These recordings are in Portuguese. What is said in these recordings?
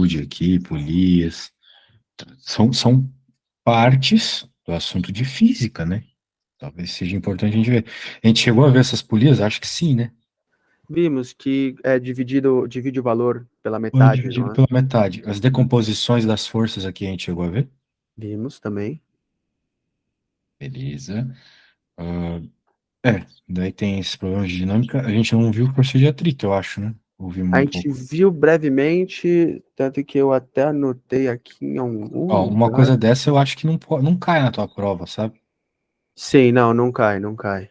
amplitude aqui, polias. São partes do assunto de física, né? Talvez seja importante a gente ver. A gente chegou a ver essas polias? Acho que sim, né? Vimos que divide o valor pela Foi metade, dividido não é? pela metade. As decomposições das forças aqui a gente chegou a ver? Vimos também. Beleza. Ah, daí tem esses problemas de dinâmica. A gente não viu força de atrito, eu acho, né? Ouvimos A um gente pouco. viu brevemente, tanto que eu até anotei aqui em algum Ó, uma lugar. coisa dessa eu acho que não cai na tua prova, sabe? Sim, não, não cai, não cai.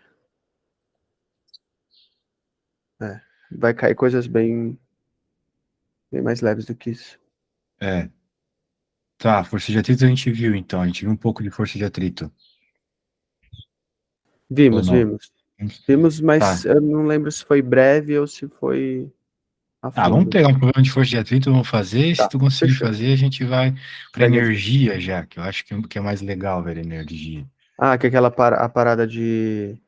É, vai cair coisas bem mais leves do que isso. É. Tá, força de atrito a gente viu, então. A gente viu um pouco de força de atrito. Ou Vimos, não? vimos. Vimos, mas Tá. eu não lembro se foi breve ou se foi a Ah, vamos fundo. pegar um problema de força de atrito, vamos fazer. Se Tá, tu conseguir fechou. fazer, a gente vai para Pra energia. energia já, que eu acho que é mais legal ver energia. Ah, que é a parada de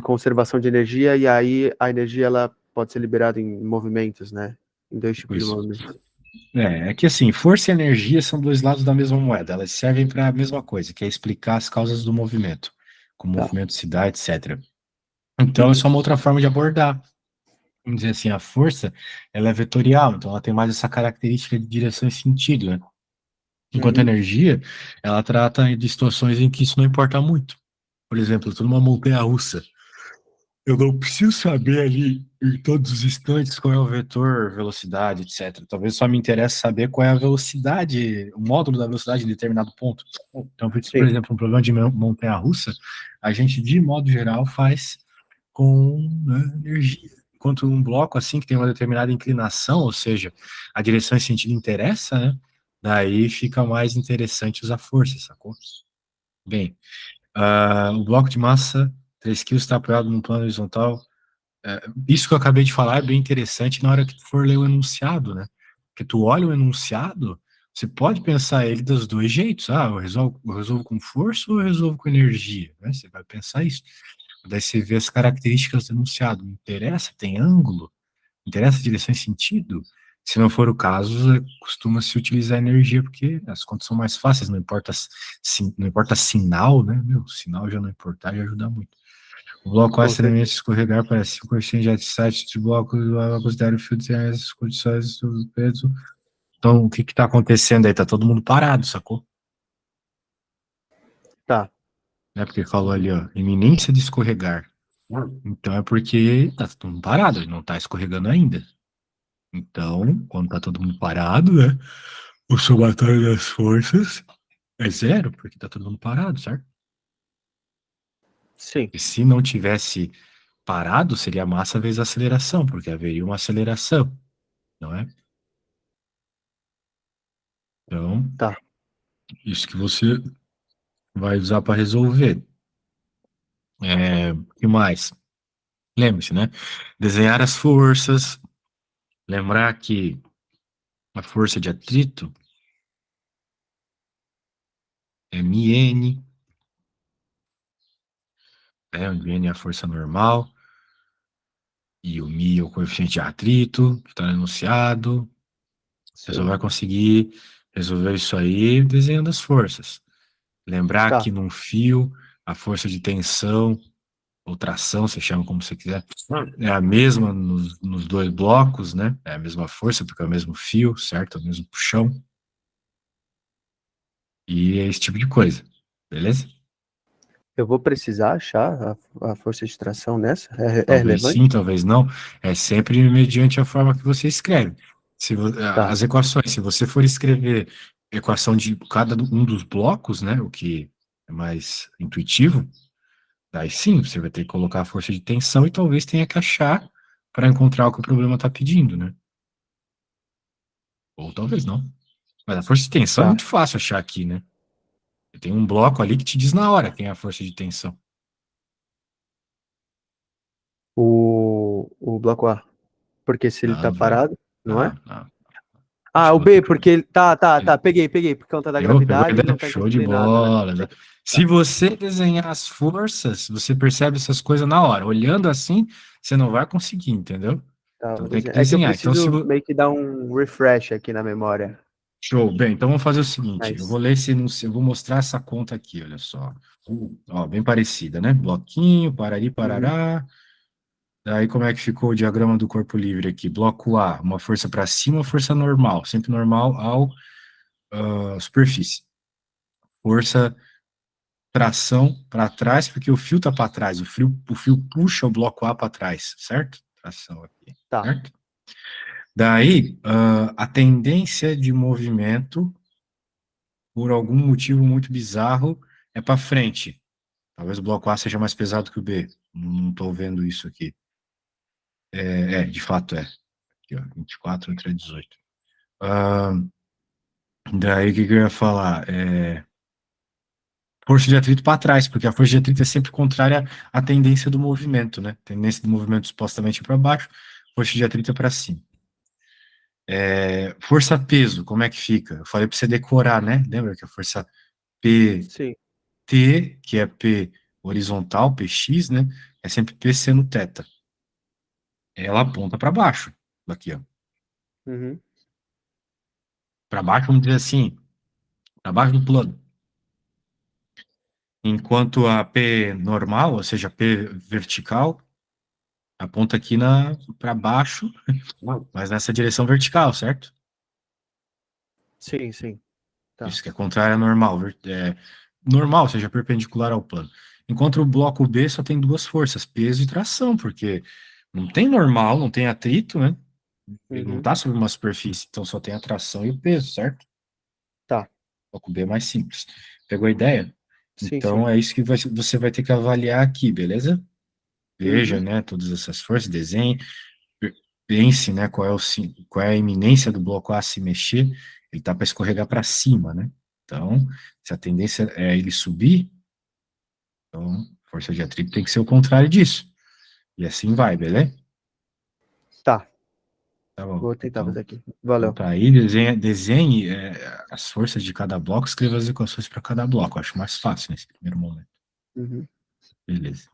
conservação de energia, e aí a energia ela pode ser liberada em movimentos, né? Em dois Tipo tipos de isso. movimentos. É que assim, força e energia são dois lados da mesma moeda. Elas servem para a mesma coisa, que é explicar as causas do movimento, como o Tá. movimento se dá, etc. Então, é só uma outra forma de abordar. Vamos dizer assim, a força, ela é vetorial, então ela tem mais essa característica de direção e sentido, né? Enquanto a Uhum. energia, ela trata de situações em que isso não importa muito. Por exemplo, eu estou numa montanha-russa. Eu não preciso saber ali em todos os instantes qual é o vetor, velocidade, etc. Talvez só me interesse saber qual é a velocidade, o módulo da velocidade em determinado ponto. Então, por Sim, exemplo, um problema de montanha-russa, a gente, de modo geral, faz com, né, energia. Enquanto um bloco assim que tem uma determinada inclinação, ou seja, a direção e sentido interessa, né? Daí fica mais interessante usar força, sacou? Bem, o bloco de massa 3 kg está apoiado num plano horizontal. Isso que eu acabei de falar é bem interessante na hora que tu for ler o enunciado, né? Porque tu olha o enunciado, você pode pensar ele dos dois jeitos. Ah, eu resolvo com força ou eu resolvo com energia, né? Você vai pensar isso. Daí você vê as características do enunciado. Interessa, tem ângulo, interessa direção e sentido. Se não for o caso, costuma-se utilizar energia, porque as contas são mais fáceis, não importa sinal, né? Meu, sinal já não importar, já ajuda muito. O bloco A com semelhante certeza. escorregar para 5% de site de bloco, considera o fio de as condições do peso. Então, o que está acontecendo aí? Tá todo mundo parado, sacou? Tá. Né? Porque falou ali, ó, iminência de escorregar. Então é porque tá todo mundo parado, ele não tá escorregando ainda. Então, quando tá todo mundo parado, né? O somatório das forças é zero, porque tá todo mundo parado, certo? Sim, E se não tivesse parado, seria a massa vezes a aceleração, porque haveria uma aceleração, não é? Então, tá. isso que você vai usar para resolver. O que mais? Lembre-se, né? Desenhar as forças, lembrar que a força de atrito é μn, onde n é a força normal, e o μ é o coeficiente de atrito, que está no enunciado. Você só Sim. vai conseguir resolver isso aí desenhando as forças. Lembrar Tá. que num fio, a força de tensão ou tração, você chama como você quiser, é a mesma nos dois blocos, né? É a mesma força, porque é o mesmo fio, certo? É o mesmo puxão. E é esse tipo de coisa, beleza? Eu vou precisar achar a força de tração nessa? É Talvez sim, relevante? talvez não. É sempre mediante a forma que você escreve. Tá, As equações, se você for escrever equação de cada um dos blocos, né? O que é mais intuitivo, daí sim, você vai ter que colocar a força de tensão e talvez tenha que achar para encontrar o que o problema está pedindo, né? Ou talvez não. Mas a força de tensão é tá. muito fácil achar aqui, né? Tem um bloco ali que te diz na hora quem é a força de tensão. O bloco A. Porque se ele tá Não, velho. parado, não é? Não, não. Ah, Acho que o eu vou ter B, que. porque ele. Tá. Peguei. Por conta da Pegou a gravidade, ele ideia? não tá Show de encostando em nada, né? bola, né? Se Tá. você desenhar as forças, você percebe essas coisas na hora. Olhando assim, você não vai conseguir, entendeu? Tá, Então vou tem que desenhar. É que eu desenhar. Então, se preciso vo... meio que dar um refresh aqui na memória. Show. Bem, então vamos fazer o seguinte: eu vou Mas. ler esse, eu vou mostrar essa conta aqui, olha só. Ó, bem parecida, né? Bloquinho, parari, Uhum. parará. Daí, como é que ficou o diagrama do corpo livre aqui? Bloco A, uma força para cima, uma força normal, sempre normal ao superfície. Força tração para trás, porque o fio tá para trás, o fio puxa o bloco A para trás, certo? Tração aqui, Tá. certo? Daí, a tendência de movimento, por algum motivo muito bizarro, é para frente. Talvez o bloco A seja mais pesado que o B. Não estou vendo isso aqui. De fato é. Aqui, ó, 24 entre 18. Ah, daí, o que eu ia falar? Força de atrito para trás, porque a força de atrito é sempre contrária à tendência do movimento, né? Tendência do movimento supostamente para baixo, força de atrito é para cima. Força-peso, como é que fica? Eu falei para você decorar, né? Lembra que a força Sim. PT, que é P horizontal, PX, né? É sempre P seno teta. Ela aponta para baixo, aqui, ó. Uhum. Para baixo, vamos dizer assim, para baixo do plano. Enquanto a P normal, ou seja, P vertical, aponta aqui para baixo, mas nessa direção vertical, certo? Sim, sim. Tá. Isso que é contrário à normal. Normal, ou seja, perpendicular ao plano. Enquanto o bloco B só tem duas forças, peso e tração, porque não tem normal, não tem atrito, né? Ele não Uhum. está sobre uma superfície, então só tem a tração e o peso, certo? Tá. O bloco B é mais simples. Pegou a ideia? Sim, Então sim. é isso que você vai ter que avaliar aqui, beleza? Veja, Uhum. né, todas essas forças, desenhe, pense, né, qual é a iminência do bloco A se mexer, ele tá para escorregar para cima, né? Então, se a tendência é ele subir, então força de atrito tem que ser o contrário disso. E assim vai, beleza? Tá. Tá bom. Vou tentar Então, fazer aqui. então Valeu. tá aí, desenhe as forças de cada bloco, escreva as equações para cada bloco. Acho mais fácil nesse primeiro momento. Uhum. Beleza.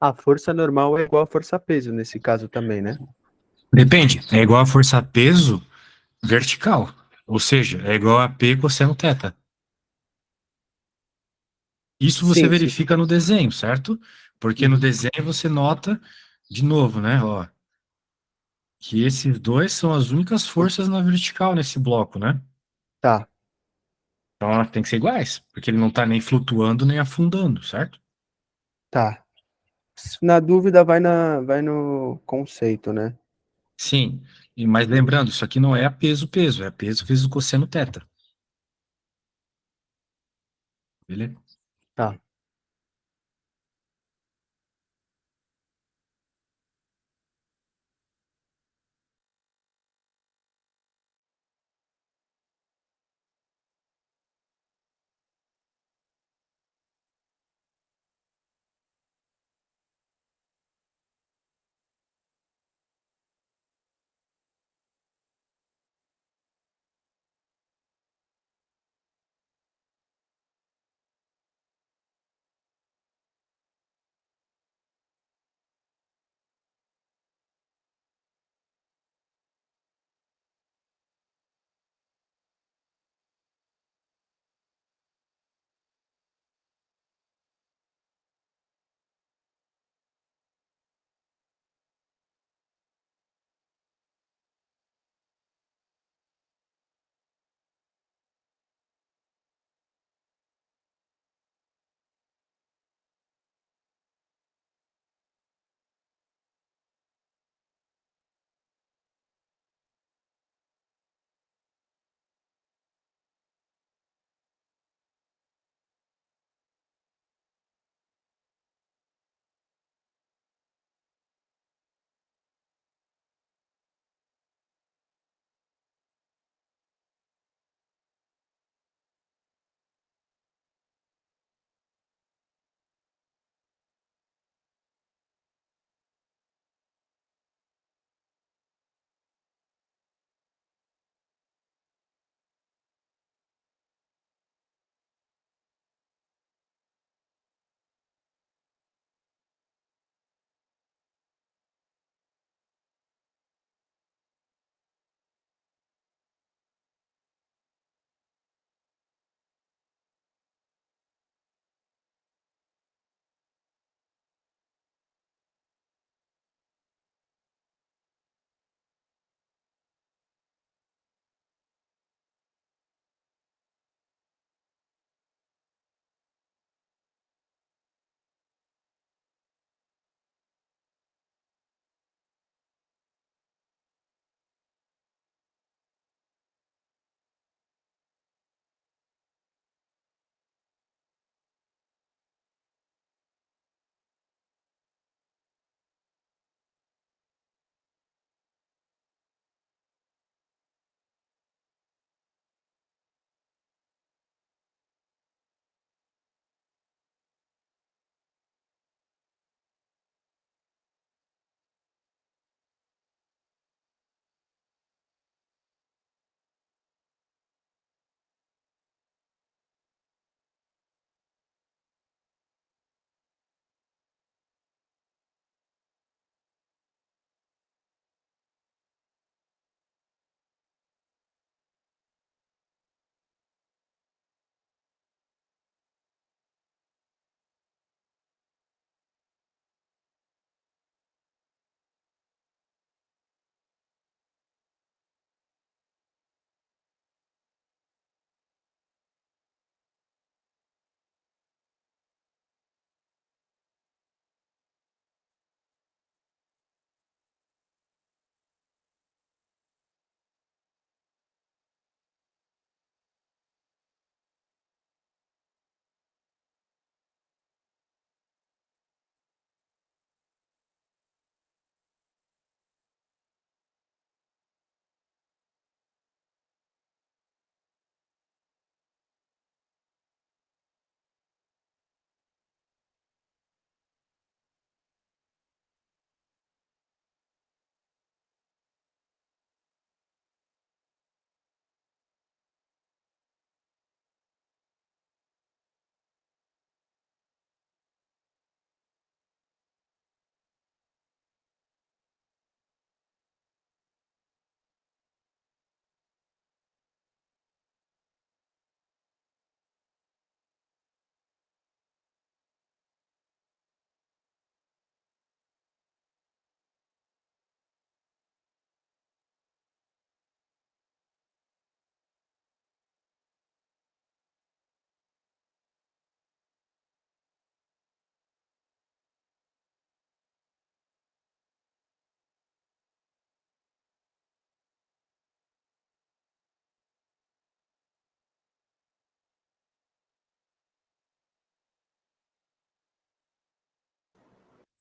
A força normal é igual a força-peso nesse caso também, né? Depende, é igual a força-peso vertical, ou seja, é igual a P cosseno θ. Isso você Sim, sim. verifica no desenho, certo? Porque no Uhum. desenho você nota, de novo, né, ó, que esses dois são as únicas forças na vertical nesse bloco, né? Tá, Então elas têm que ser iguais, porque ele não está nem flutuando nem afundando, certo? tá. Na dúvida, vai no conceito, né? Sim, mas lembrando, isso aqui não é a peso-peso, é a peso vezes o cosseno θ, beleza? Tá.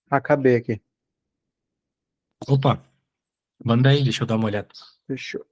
Acabei aqui. Opa, manda aí, deixa eu dar uma olhada. Fechou.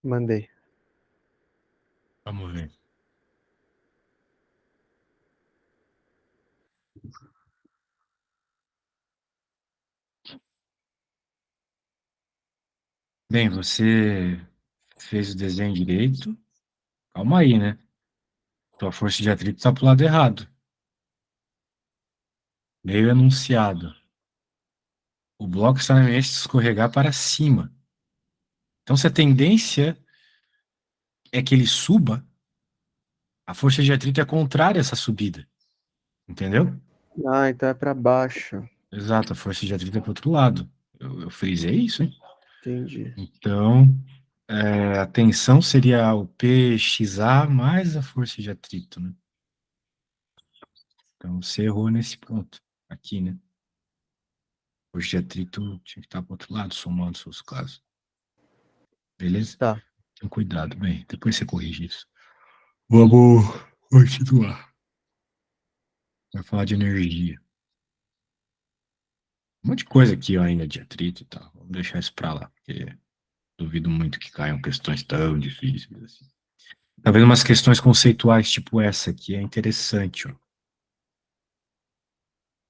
Mandei. Vamos ver. Bem, você fez o desenho direito. Calma aí, né? Tua força de atrito tá pro lado errado. Meio enunciado. O bloco está na mente de escorregar para cima. Então, se a tendência é que ele suba, a força de atrito é contrária a essa subida. Entendeu? Ah, então é para baixo. Exato, a força de atrito é pro outro lado. Eu frisei isso, hein? Entendi. Então, a tensão seria o PXA mais a força de atrito, né? Então, você errou nesse ponto. Aqui, né? Força de atrito tinha que estar pro outro lado, somando seus casos. Beleza? Tá. Então, cuidado, bem. Depois você corrige isso. Vamos continuar. Vai falar de energia. Um monte de coisa aqui ó, ainda de atrito e tal. Vamos deixar isso pra lá, porque duvido muito que caiam questões tão difíceis assim. Talvez umas questões conceituais tipo essa aqui é interessante, ó.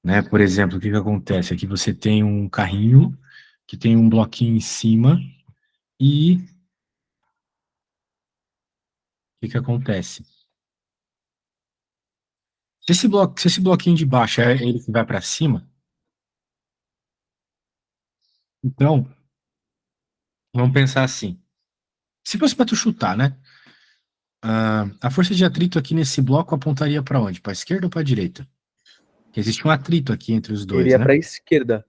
Né? Por exemplo, o que que acontece? Aqui você tem um carrinho que tem um bloquinho em cima e o que que acontece? Se esse bloquinho de baixo é ele que vai para cima, então vamos pensar assim. Se fosse para tu chutar, né? A força de atrito aqui nesse bloco apontaria para onde? Para a esquerda ou para a direita? Porque existe um atrito aqui entre os dois, Iria né? para a esquerda.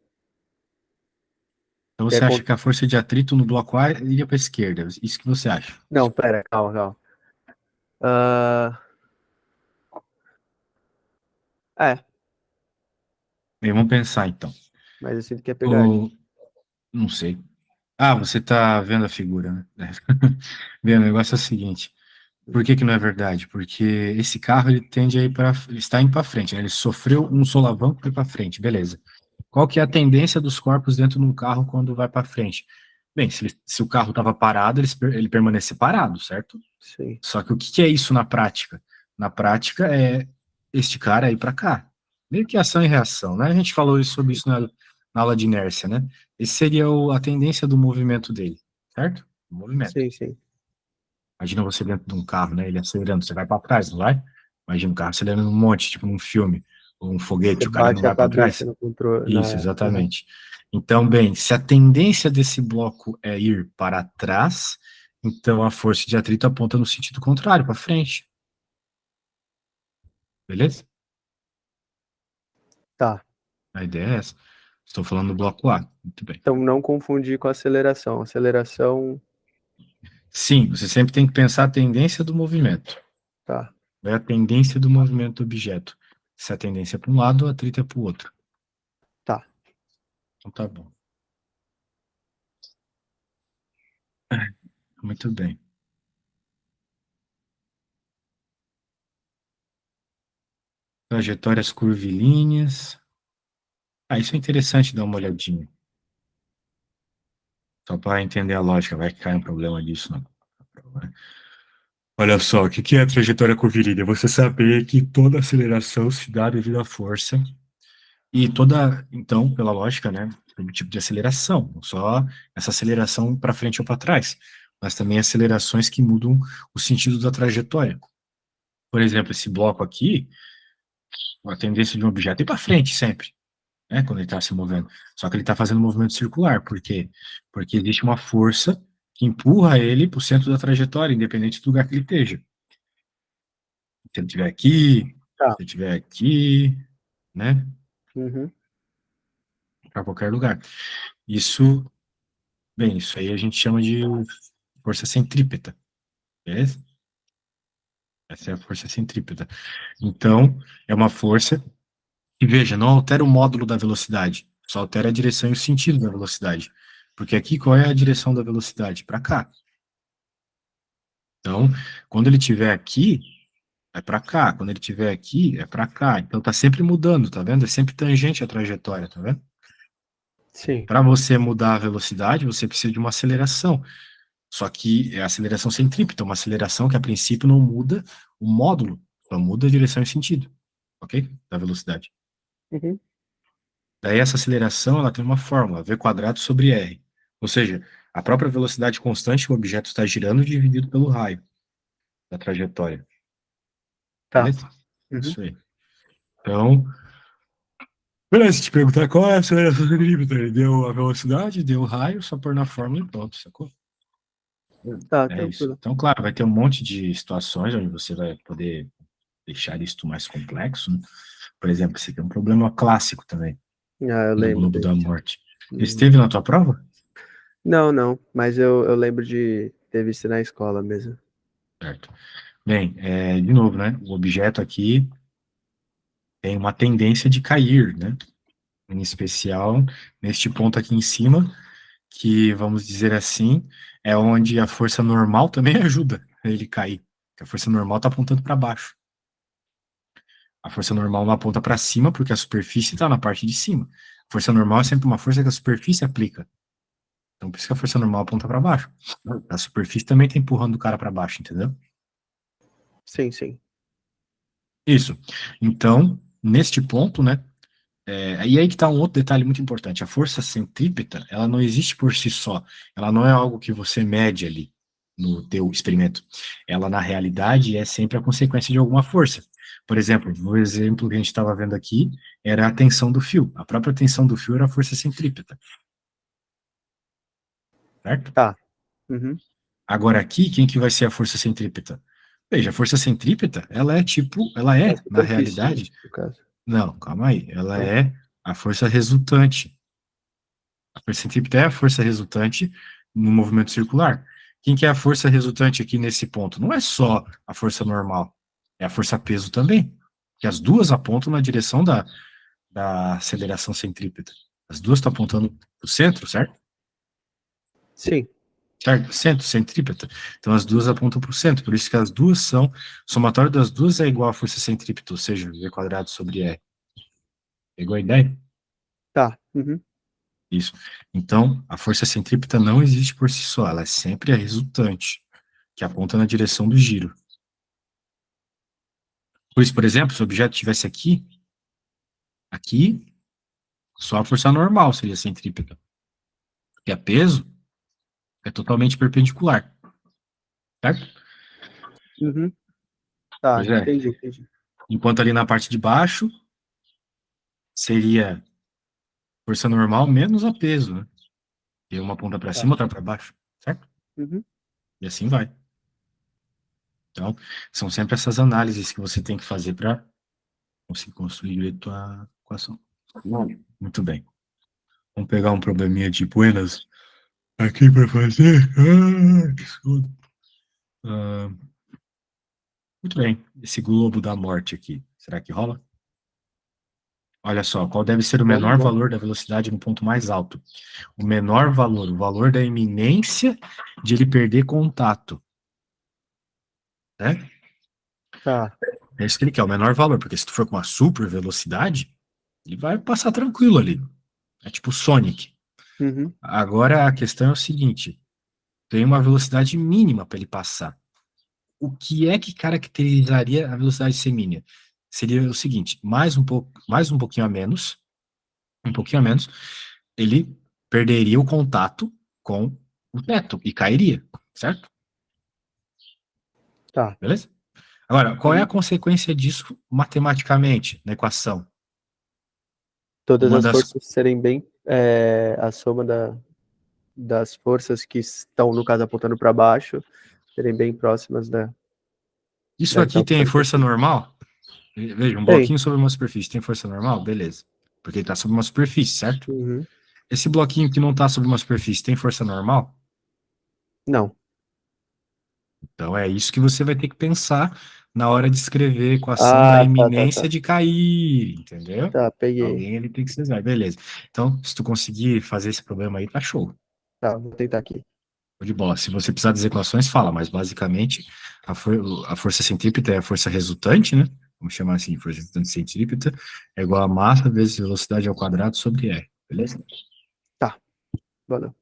Então Que é você acha que a força de atrito no bloco A iria para a esquerda? Isso que você acha? Não, pera, calma, calma. Ah, é, Bem, vamos pensar então. mas eu sinto que é pegadinha. Ou, não sei. Ah, você tá vendo a figura, né? Bem, o negócio é o seguinte. Por que que não é verdade? Porque esse carro ele tende a ir para, ele está indo para frente, né? Ele sofreu um solavanco e foi para frente, beleza. Qual que é a tendência dos corpos dentro de um carro quando vai para frente? Bem, se o carro estava parado, ele permanece parado, certo? Sim, Só que o que que é isso na prática? Na prática é este cara aí para cá. Meio que ação e reação, né? A gente falou sobre isso na aula de inércia, né? Esse seria a tendência do movimento dele, certo? O movimento. sim, sim. Imagina você dentro de um carro, né? Ele acelerando, você vai para trás, não vai? Imagina um carro acelerando um monte, tipo num filme, ou um Você foguete, o cara não bate a vai para cabeça trás? no controle. Isso, exatamente. Então, bem, se a tendência desse bloco é ir para trás, então a força de atrito aponta no sentido contrário, para frente. Beleza? Tá. A ideia é essa. Estou falando do bloco A. Muito bem. Então não confundir com aceleração. Aceleração, Sim, você sempre tem que pensar a tendência do movimento. tá, É a tendência do movimento do objeto. Se a tendência é para um lado, o atrito é para o outro. tá. Então tá bom. Muito bem. Trajetórias curvilíneas. Ah, isso é interessante dar uma olhadinha. Só para entender a lógica, vai que cai um problema disso na prova, né? Olha só, o que que é a trajetória curvilínea? Você saber que toda aceleração se dá devido à força e toda, então, pela lógica, né, todo tipo de aceleração, não só essa aceleração para frente ou para trás, mas também acelerações que mudam o sentido da trajetória. Por exemplo, esse bloco aqui, a tendência de um objeto é ir para frente sempre. né, quando ele está se movendo. Só que ele está fazendo um movimento circular. Por quê? Porque existe uma força que empurra ele para o centro da trajetória, independente do lugar que ele esteja. Se ele estiver aqui, Tá. se ele estiver aqui, né, Uhum. para qualquer lugar. Isso, bem, isso aí a gente chama de força centrípeta, beleza? Essa é a força centrípeta. Então, é uma força que, veja, não altera o módulo da velocidade, só altera a direção e o sentido da velocidade. Porque aqui, qual é a direção da velocidade? Para cá. Então, quando ele estiver aqui, é para cá. Quando ele estiver aqui, é para cá. Então, tá sempre mudando, tá vendo? É sempre tangente a trajetória, tá vendo? Sim. Para você mudar a velocidade, você precisa de uma aceleração. Só que é a aceleração centrípeta, uma aceleração que a princípio não muda o módulo, só muda a direção e sentido, ok? Da velocidade. Uhum. Daí essa aceleração, ela tem uma fórmula, v quadrado sobre r. Ou seja, a própria velocidade constante que o objeto está girando dividido pelo raio da trajetória. Tá. Beleza? Uhum. Isso aí. Então, beleza, se te perguntar qual é a aceleração centrípeta, ele deu a velocidade, deu o raio, só pôr na fórmula e pronto, sacou? Tá, É isso. tranquilo. Então, claro, vai ter um monte de situações onde você vai poder deixar isto mais complexo, né? Por exemplo, esse aqui é um problema clássico também, Ah, eu do lembro globo da desse. morte. Uhum. Esteve na tua prova? Não, não, mas eu lembro de ter visto na escola mesmo. Certo. Bem, de novo, né? O objeto aqui tem uma tendência de cair, né? Em especial neste ponto aqui em cima, que, vamos dizer assim, é onde a força normal também ajuda a ele cair. Porque a força normal está apontando para baixo. A força normal não aponta para cima, porque a superfície está na parte de cima. A força normal é sempre uma força que a superfície aplica. Então, por isso que a força normal aponta para baixo. A superfície também está empurrando o cara para baixo, entendeu? Sim, sim. Isso. Então, neste ponto, né? E aí que está um outro detalhe muito importante. A força centrípeta, ela não existe por si só. Ela não é algo que você mede ali no teu experimento. Ela, na realidade, é sempre a consequência de alguma força. Por exemplo, o exemplo que a gente estava vendo aqui era a tensão do fio. A própria tensão do fio era a força centrípeta, certo? Tá. Uhum. Agora aqui, quem que vai ser a força centrípeta? Veja, a força centrípeta, ela É a é, na superfície, né, realidade, no caso. não, calma aí, ela Ah, é a força resultante. A força centrípeta é a força resultante no movimento circular. Quem que é a força resultante aqui nesse ponto? Não é só a força normal, é a força peso também, que as duas apontam na direção da aceleração centrípeta. As duas estão apontando para o centro, certo? sim. Certo? Centro, centrípeta. Então as duas apontam para o centro, por isso que as duas são, o somatório das duas é igual à força centrípeta, ou seja, v quadrado sobre e. Pegou a ideia? Tá. Uhum. Isso. Então, a força centrípeta não existe por si só, ela é sempre a resultante, que aponta na direção do giro. Por isso, por exemplo, se o objeto estivesse aqui, só a força normal seria centrípeta. Porque a peso é totalmente perpendicular, certo? Uhum. Tá, Pois é. entendi, entendi. Enquanto ali na parte de baixo, seria força normal menos a peso, né? E uma ponta para Tá. cima, outra para baixo, certo? Uhum. E assim vai. Então, são sempre essas análises que você tem que fazer para conseguir construir direito a equação. Muito bem. Vamos pegar um probleminha de buenas aqui para fazer. Que sono. Ah, muito bem. Esse globo da morte aqui, será que rola? Olha só, qual deve ser o Vamos, menor vamos. valor da velocidade no ponto mais alto? O menor valor, o valor da iminência de ele perder contato, né? Tá. É isso que ele quer, o menor valor, porque se tu for com uma super velocidade, ele vai passar tranquilo ali. É tipo Sonic. Uhum. Agora a questão é o seguinte: tem uma velocidade mínima para ele passar. O que é que caracterizaria a velocidade semínea? Seria o seguinte: mais um pouquinho a menos, um pouquinho a menos, ele perderia o contato com o teto e cairia, certo? Tá. Beleza? Agora, qual é a Uhum. consequência disso matematicamente na equação? Todas Uma as das. forças serem bem a soma das forças que estão, no caso, apontando para baixo, serem bem próximas Isso da que está aqui tem apontando para força cima. normal? Veja, um Tem. bloquinho sobre uma superfície tem força normal? Beleza. Porque ele está sobre uma superfície, certo? Uhum. Esse bloquinho que não está sobre uma superfície tem força normal? Não. Então é isso que você vai ter que pensar na hora de escrever a equação da Ah, tá, tá, iminência tá. de cair, entendeu? Tá, peguei. Alguém ele tem que se usar, beleza. Então, se tu conseguir fazer esse problema aí, tá show. Tá, vou tentar aqui. Show de bola. Se você precisar das equações, fala, mas basicamente a força centrípeta é a força resultante, né? Vamos chamar assim, força resultante centrípeta é igual a massa vezes velocidade ao quadrado sobre R, beleza? Tá, valeu.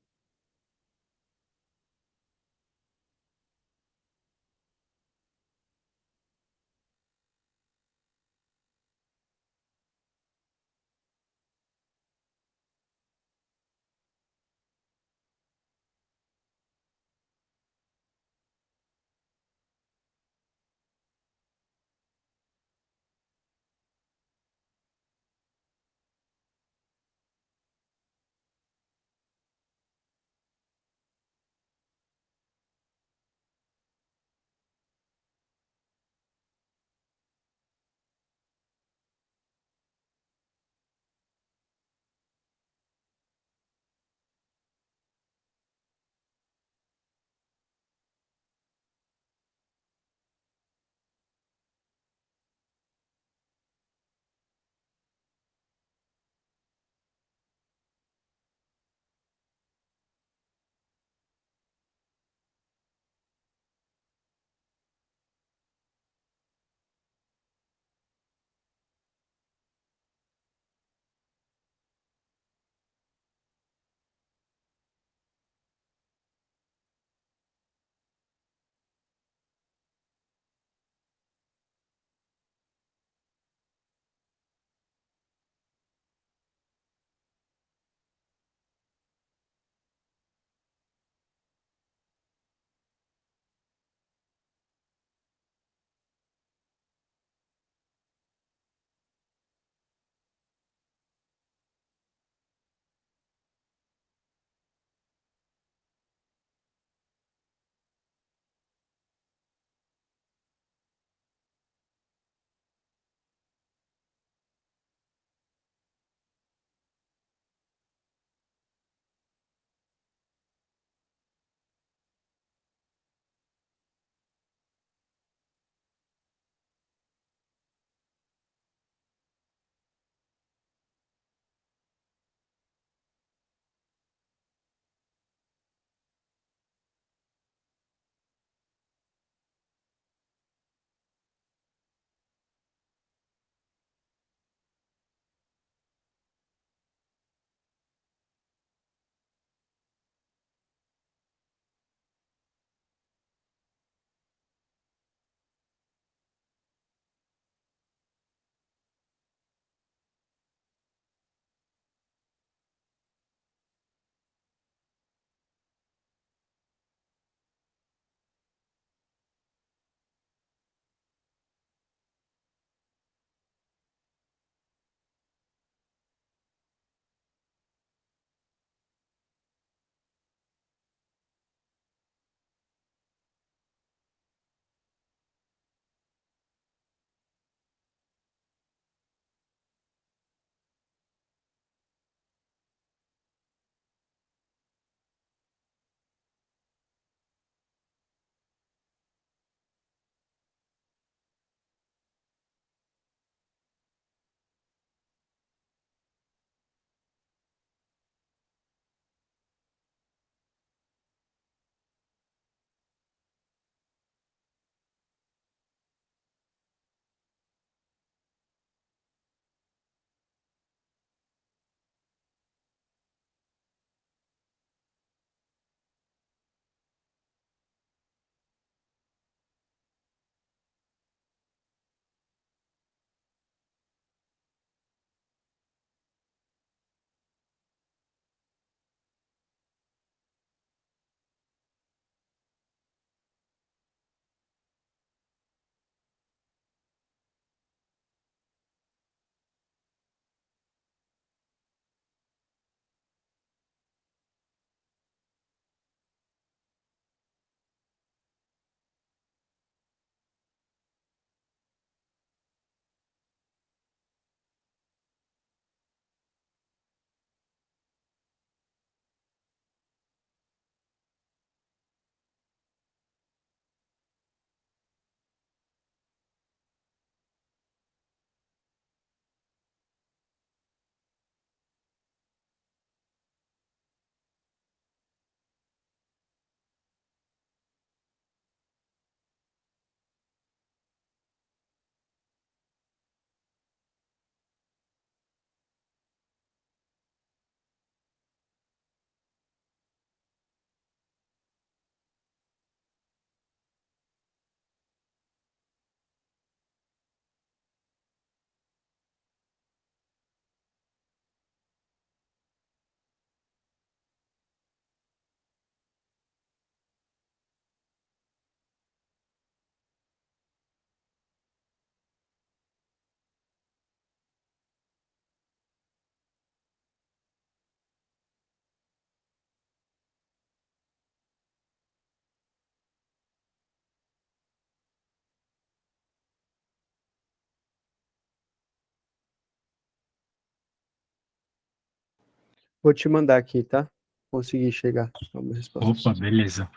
Vou te mandar aqui, tá? Consegui chegar. Vamos resposta. Opa, beleza.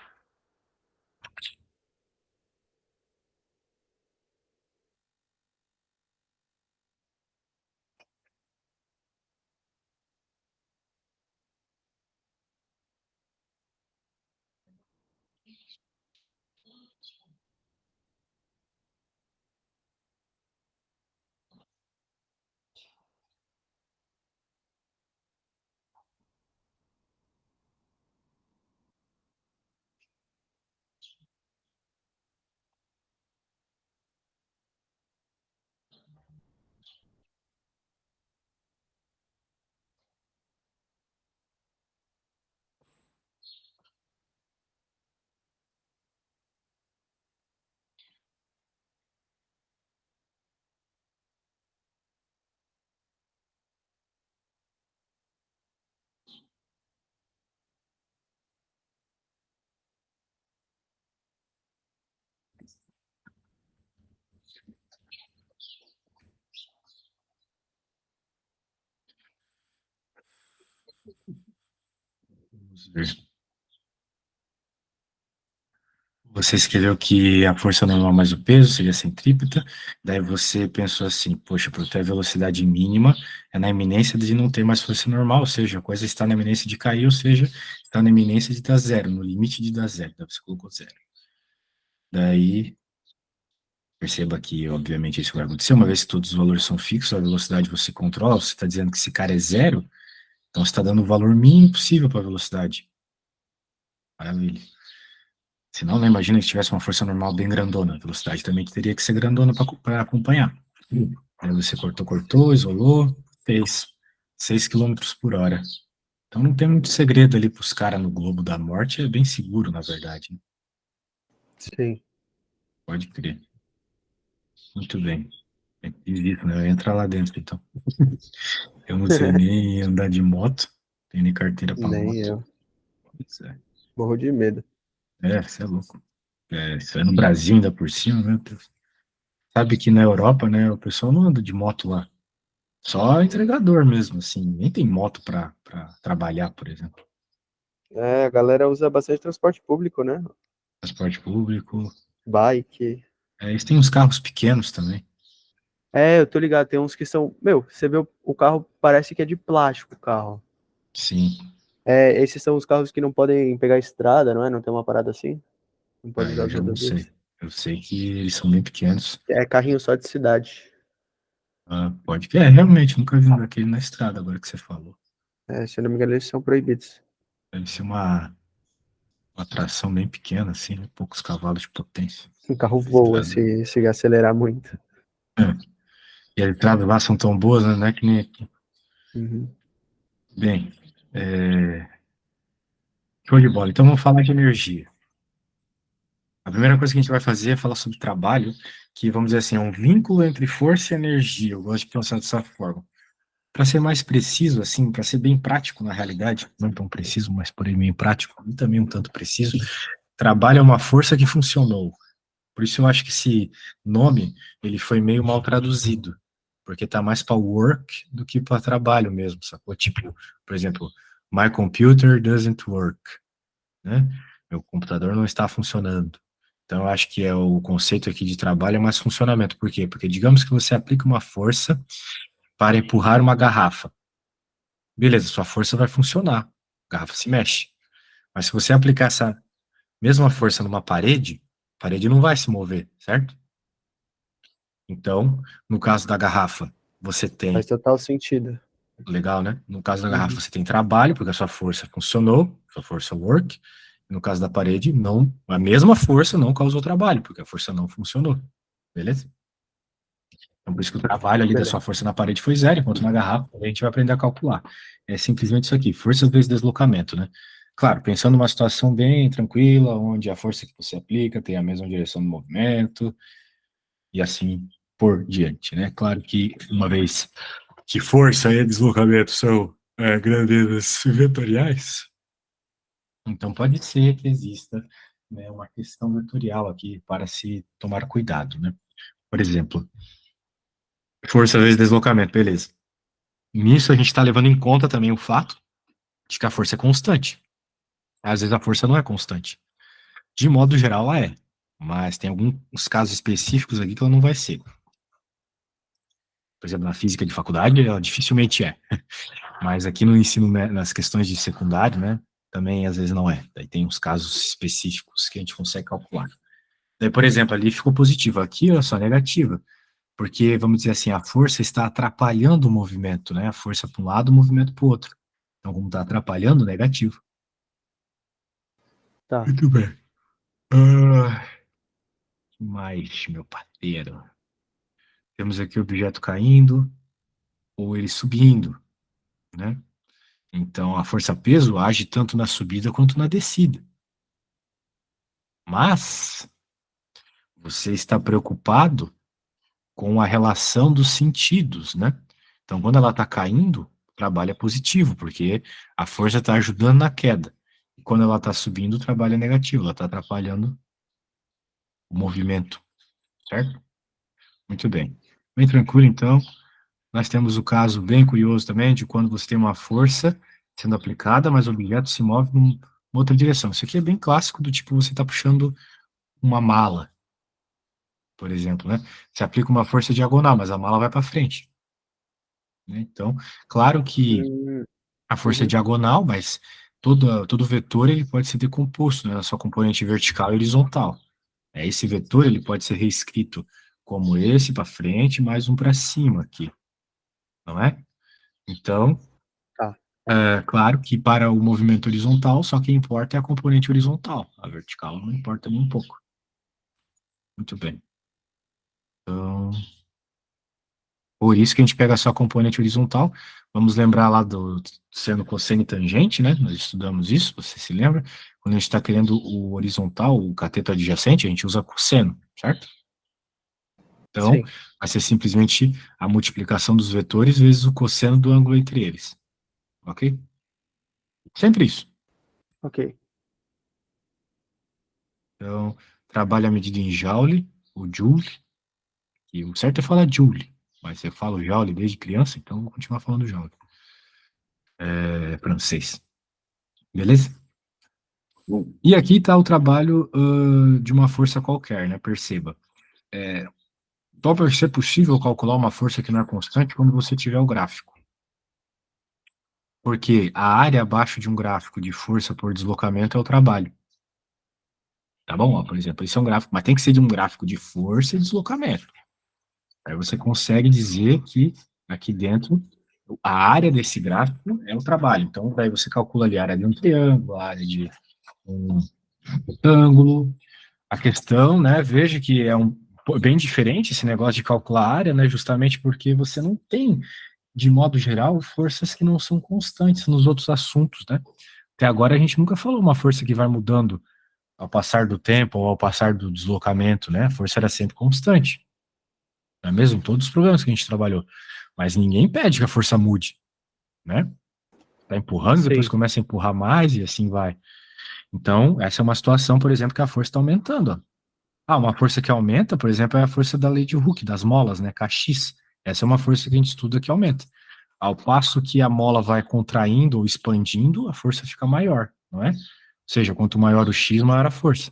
Vamos ver. Você escreveu que a força normal mais o peso seria centrípeta, daí você pensou assim, poxa, para eu ter a velocidade mínima, é na iminência de não ter mais força normal, ou seja, a coisa está na iminência de cair, ou seja, está na iminência de dar zero, no limite de dar zero, daí você colocou zero. Daí, perceba que, obviamente, isso vai acontecer, uma vez que todos os valores são fixos, a velocidade você controla, você está dizendo que esse cara é zero, então você está dando o valor mínimo possível para a velocidade. Maravilha. Senão, né, imagina que tivesse uma força normal bem grandona, a velocidade também teria que ser grandona para acompanhar. Aí você cortou, isolou, fez 6 quilômetros por hora. Então não tem muito segredo ali para os caras no Globo da Morte, é bem seguro, na verdade, né? Sim. Pode crer. Muito bem. É esquisito, né? Entra lá dentro, então. Eu não sei nem andar de moto, tenho nem carteira para Nem moto. eu. Pois é, Morro de medo. você é louco. Isso é no Brasil ainda por cima, meu Deus. Sabe que na Europa, né, o pessoal não anda de moto lá. Só entregador mesmo, assim. Nem tem moto para trabalhar, por exemplo. É, a galera usa bastante transporte público, né? Transporte público. Bike. Eles têm uns carros pequenos também. É, eu tô ligado, tem uns que são. Meu, você vê o carro, parece que é de plástico o carro. Sim. É, esses são os carros que não podem pegar estrada, não é? Não tem uma parada assim? Não pode usar Eu as já não sei. rodovias. Eu sei que eles são bem pequenos. É carrinho só de cidade. Ah, pode que. Realmente, nunca vi um daquele na estrada, agora que você falou. É, se eu não me engano, eles são proibidos. Deve ser uma tração bem pequena, assim, né? Poucos cavalos de potência. O carro A voa estrada. se acelerar muito. É. E as estradas lá são tão boas, né? Não é que nem aqui. Uhum. Bem, show de bola. Então vamos falar de energia. A primeira coisa que a gente vai fazer é falar sobre trabalho, que vamos dizer assim, é um vínculo entre força e energia. Eu gosto de pensar dessa forma. Para ser mais preciso, assim, para ser bem prático na realidade, não tão preciso, mas porém bem prático, e também um tanto preciso, trabalho é uma força que funcionou. Por isso eu acho que esse nome, ele foi meio mal traduzido, porque tá mais para work do que para trabalho mesmo, sacou? Tipo, por exemplo, my computer doesn't work, né? Meu computador não está funcionando. Então, eu acho que o conceito aqui de trabalho é mais funcionamento. Por quê? Porque digamos que você aplica uma força para empurrar uma garrafa. Beleza, sua força vai funcionar. A garrafa se mexe. Mas se você aplicar essa mesma força numa parede, a parede não vai se mover, certo? Então, no caso da garrafa, você Faz tem, total sentido. legal, né? No caso da garrafa, Uhum. você tem trabalho, porque a sua força funcionou, sua força work. No caso da parede, não, a mesma força não causou trabalho, porque a força não funcionou. Beleza? Então, por isso que o trabalho ali da Beleza. sua força na parede foi zero, enquanto na garrafa a gente vai aprender a calcular. É simplesmente isso aqui, força vezes deslocamento, né? Claro, pensando numa situação bem tranquila, onde a força que você aplica tem a mesma direção do movimento, e assim por diante, né? Claro que uma vez que força e deslocamento são grandezas vetoriais, então pode ser que exista, né, uma questão vetorial aqui para se tomar cuidado, né? Por exemplo, força vezes deslocamento, beleza. Nisso a gente está levando em conta também o fato de que a força é constante. Às vezes a força não é constante. De modo geral, ela é. Mas tem alguns casos específicos aqui que ela não vai ser. Por exemplo, na física de faculdade, ela dificilmente é. Mas aqui no ensino, né, nas questões de secundário, né, também às vezes não é. Daí tem uns casos específicos que a gente consegue calcular. Daí, por exemplo, ali ficou positivo. Aqui, olha só, negativa. Porque, vamos dizer assim, a força está atrapalhando o movimento, né? A força para um lado, o movimento para o outro. Então, como está atrapalhando, negativo. Tá. Muito bem. Ah, que mais, meu parceiro? Temos aqui o objeto caindo ou ele subindo, né? Então, a força-peso age tanto na subida quanto na descida. Mas você está preocupado com a relação dos sentidos, né? Então, quando ela está caindo, o trabalho é positivo, porque a força está ajudando na queda. E quando ela está subindo, o trabalho é negativo, ela está atrapalhando o movimento, certo? Muito bem. Bem tranquilo, então. Nós temos o caso bem curioso também de quando você tem uma força sendo aplicada, mas o objeto se move numa outra direção. Isso aqui é bem clássico do tipo, você está puxando uma mala, por exemplo, né? Você aplica uma força diagonal, mas a mala vai para frente, né? Então, claro que Hum, a força é uhum. diagonal, mas todo vetor ele pode ser decomposto, né, na sua componente vertical e horizontal. Esse vetor ele pode ser reescrito como esse para frente, mais um para cima aqui, não é? Então, Tá. é claro que para o movimento horizontal, só que importa é a componente horizontal. A vertical não importa nem um pouco. Muito bem. Então, por isso que a gente pega só a componente horizontal. Vamos lembrar lá do seno, cosseno e tangente, né? Nós estudamos isso, você se lembra? Quando a gente está querendo o horizontal, o cateto adjacente, a gente usa cosseno, certo? Então, Sim. vai ser simplesmente a multiplicação dos vetores vezes o cosseno do ângulo entre eles. Ok? Sempre isso. Ok. Então, trabalho a medida em joule, o joule, e o certo é falar joule, mas eu falo joule desde criança, então vou continuar falando joule. É francês. Beleza? E aqui está o trabalho de uma força qualquer, né? Perceba. Só vai ser possível calcular uma força que não é constante quando você tiver o gráfico. Porque a área abaixo de um gráfico de força por deslocamento é o trabalho. Tá bom? Ó, por exemplo, esse é um gráfico, mas tem que ser de um gráfico de força e deslocamento. Aí você consegue dizer que aqui dentro a área desse gráfico é o trabalho. Então, daí você calcula ali a área de um triângulo, a área de um retângulo. A questão, né, veja que é bem diferente esse negócio de calcular a área, né, justamente porque você não tem, de modo geral, forças que não são constantes nos outros assuntos, né? Até agora a gente nunca falou uma força que vai mudando ao passar do tempo ou ao passar do deslocamento, né? A força era sempre constante, não é mesmo? Todos os programas que a gente trabalhou. Mas ninguém pede que a força mude, né? Tá empurrando, depois Sim. começa a empurrar mais e assim vai. Então, essa é uma situação, por exemplo, que a força está aumentando, ó. Ah, uma força que aumenta, por exemplo, é a força da lei de Hooke, das molas, né? Kx. Essa é uma força que a gente estuda que aumenta. Ao passo que a mola vai contraindo ou expandindo, a força fica maior, não é? Ou seja, quanto maior o x, maior a força.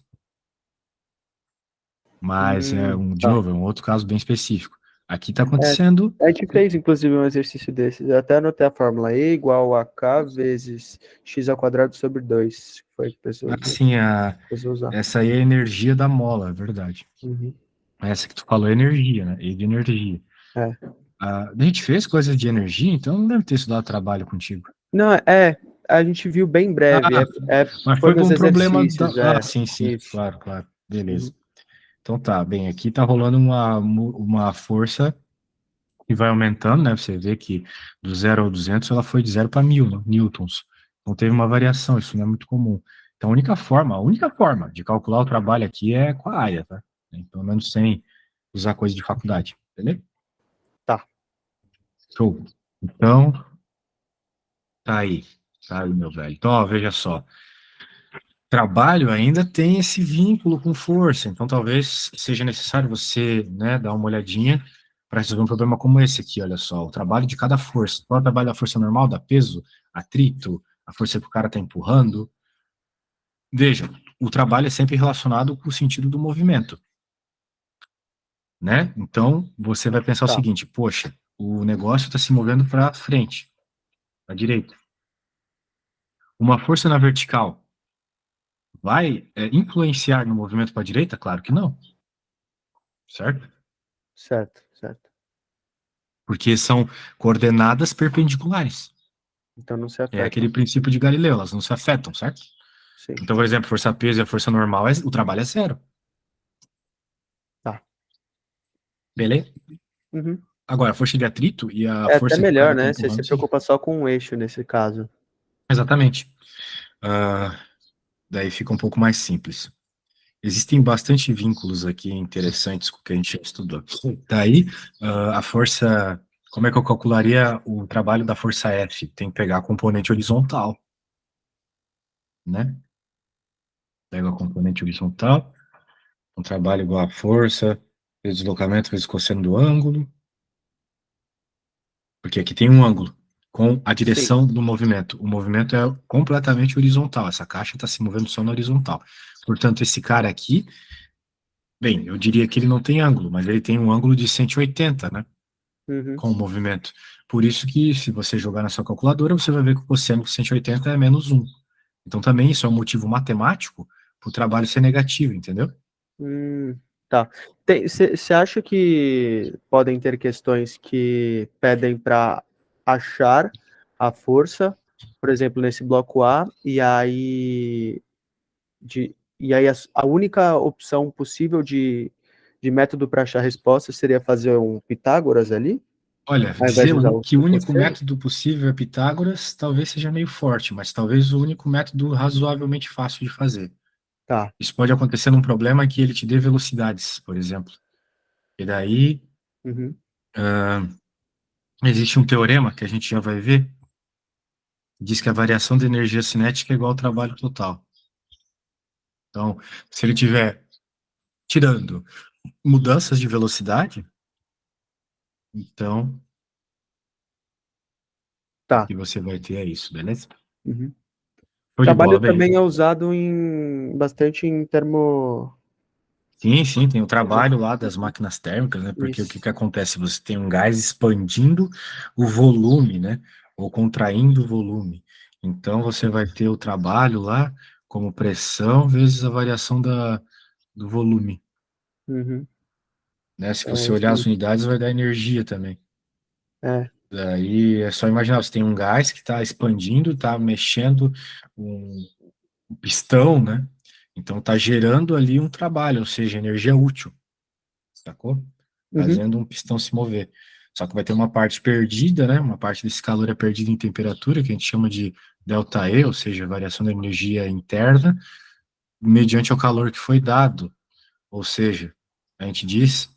Mas, de Tá. novo, é um outro caso bem específico. Aqui está É, acontecendo. a gente fez, inclusive, um exercício desses. Eu até anotei a fórmula E igual a K vezes x ao quadrado sobre 2. Foi que a pessoa usou. Assim, Pessoa usar. essa aí é a energia da mola, é verdade. Uhum. Essa que tu falou é energia, né? E de energia. É. A gente fez coisas de energia, então não deve ter estudado trabalho contigo. Não, a gente viu bem breve. Ah, mas Foi foi para nos um problema exercícios, sim, sim, isso. claro, claro. Beleza. Uhum. Então tá, bem, aqui tá rolando uma força que vai aumentando, né? Você vê que do 0 ao 200 ela foi de 0 para 1000, né, newtons. Então teve uma variação, isso não é muito comum. Então a única forma de calcular o trabalho aqui é com a área, tá? Pelo menos sem usar coisa de faculdade, beleza? Tá. Show. Então, tá aí, meu velho. Então, ó, veja só. Trabalho ainda tem esse vínculo com força, então talvez seja necessário você, né, dar uma olhadinha para resolver um problema como esse aqui, olha só, o trabalho de cada força. Qual é o trabalho da força normal? Dá peso, atrito, a força que o cara está empurrando. Veja, o trabalho é sempre relacionado com o sentido do movimento, né? Então, você vai pensar o Tá, seguinte, poxa, o negócio está se movendo para frente, para direita. Uma força na vertical vai influenciar no movimento para a direita? Claro que não, certo? certo, certo. Porque são coordenadas perpendiculares. Então não se É aquele afetam. princípio de Galileu, elas não se afetam, certo? Sim, Então, por exemplo, força peso e a força normal, o trabalho é zero. tá. Beleza? Uhum. Agora, a força de atrito e a É até força que o cara melhor, está né? Você se empurrando, sim. preocupa só com um eixo nesse caso. Exatamente. Ah, daí fica um pouco mais simples. Existem bastante vínculos aqui interessantes com o que a gente já estudou. Daí, a força. Como é que eu calcularia o trabalho da força F? Tem que pegar a componente horizontal, né? Pega a componente horizontal, um trabalho igual a força, vezes deslocamento, vezes cosseno do ângulo, porque aqui tem um ângulo com a Sim. direção do movimento. O movimento é completamente horizontal, essa caixa está se movendo só na horizontal. Portanto, esse cara aqui, bem, eu diria que ele não tem ângulo, mas ele tem um ângulo de 180, né? Uhum. Com o movimento. Por isso que, se você jogar na sua calculadora, você vai ver que o cosseno de 180 é menos 1. Então, também isso é um motivo matemático para o trabalho ser negativo, entendeu? Tá. Você acha que podem ter questões que pedem para achar a força, por exemplo, nesse bloco A, e aí a única opção possível de método para achar a resposta seria fazer um Pitágoras ali, Olha, ao invés dizer de usar o que o único cosseno? método possível é Pitágoras talvez seja meio forte, mas talvez o único método razoavelmente fácil de fazer. Tá. Isso pode acontecer num problema que ele te dê velocidades, por exemplo. E daí, Uhum. existe um teorema que a gente já vai ver, que diz que a variação de energia cinética é igual ao trabalho total. Então, se ele tiver tirando mudanças de velocidade, então o Tá. que você vai ter é isso, beleza? Uhum. Show de Trabalho bola, bem. também é usado bastante em Sim, sim, tem o trabalho lá das máquinas térmicas, né? Porque o que Isso. que acontece? Você tem um gás expandindo o volume, né? Ou contraindo o volume. Então você vai ter o trabalho lá como pressão vezes a variação do volume, Uhum. né? Se É você isso olhar as mesmo. unidades, vai dar energia também. É. Daí é só imaginar, você tem um gás que está expandindo, está mexendo um pistão, né? Então está gerando ali um trabalho, ou seja, energia útil, sacou? Uhum. Fazendo um pistão se mover. Só que vai ter uma parte perdida, né? Uma parte desse calor é perdida em temperatura, que a gente chama de delta E, ou seja, variação da energia interna, mediante o calor que foi dado. Ou seja, a gente diz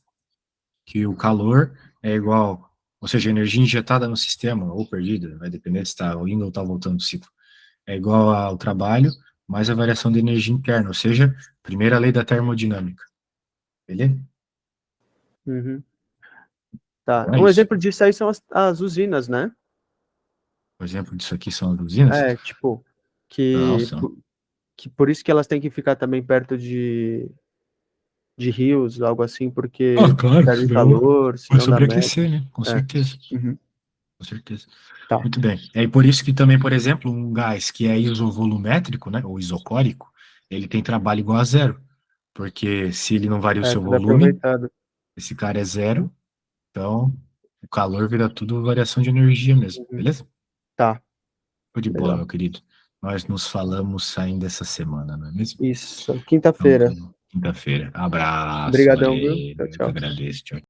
que o calor é igual, ou seja, a energia injetada no sistema, ou perdida, vai depender se está indo ou está voltando do ciclo, é igual ao trabalho mais a variação de energia interna, ou seja, primeira lei da termodinâmica. Beleza? Uhum. Tá. Então é Um isso. exemplo disso aí são as usinas, né? Por exemplo, disso aqui são as usinas. É, tipo, Não, que, são. po- que por isso que elas têm que ficar também perto de rios, algo assim, Ah, porque claro, perde senão calor, vai senão dá merda. sobreaquecer, né? Com É. certeza, Uhum. com certeza. Tá. Muito bem. É por isso que também, por exemplo, um gás que é isovolumétrico, né, ou isocórico, ele tem trabalho igual a zero, porque se ele não varia o É, seu tudo volume, aproveitado. esse cara é zero, então o calor vira tudo variação de energia mesmo, Uhum. beleza? Tá. Foi de bola, Legal. meu querido. Nós nos falamos ainda essa semana, não é mesmo? Isso. Então, Quinta-feira. quinta-feira. Abraço, Obrigadão, viu? valeu. Tchau, Eu que tchau. agradeço. Tchau.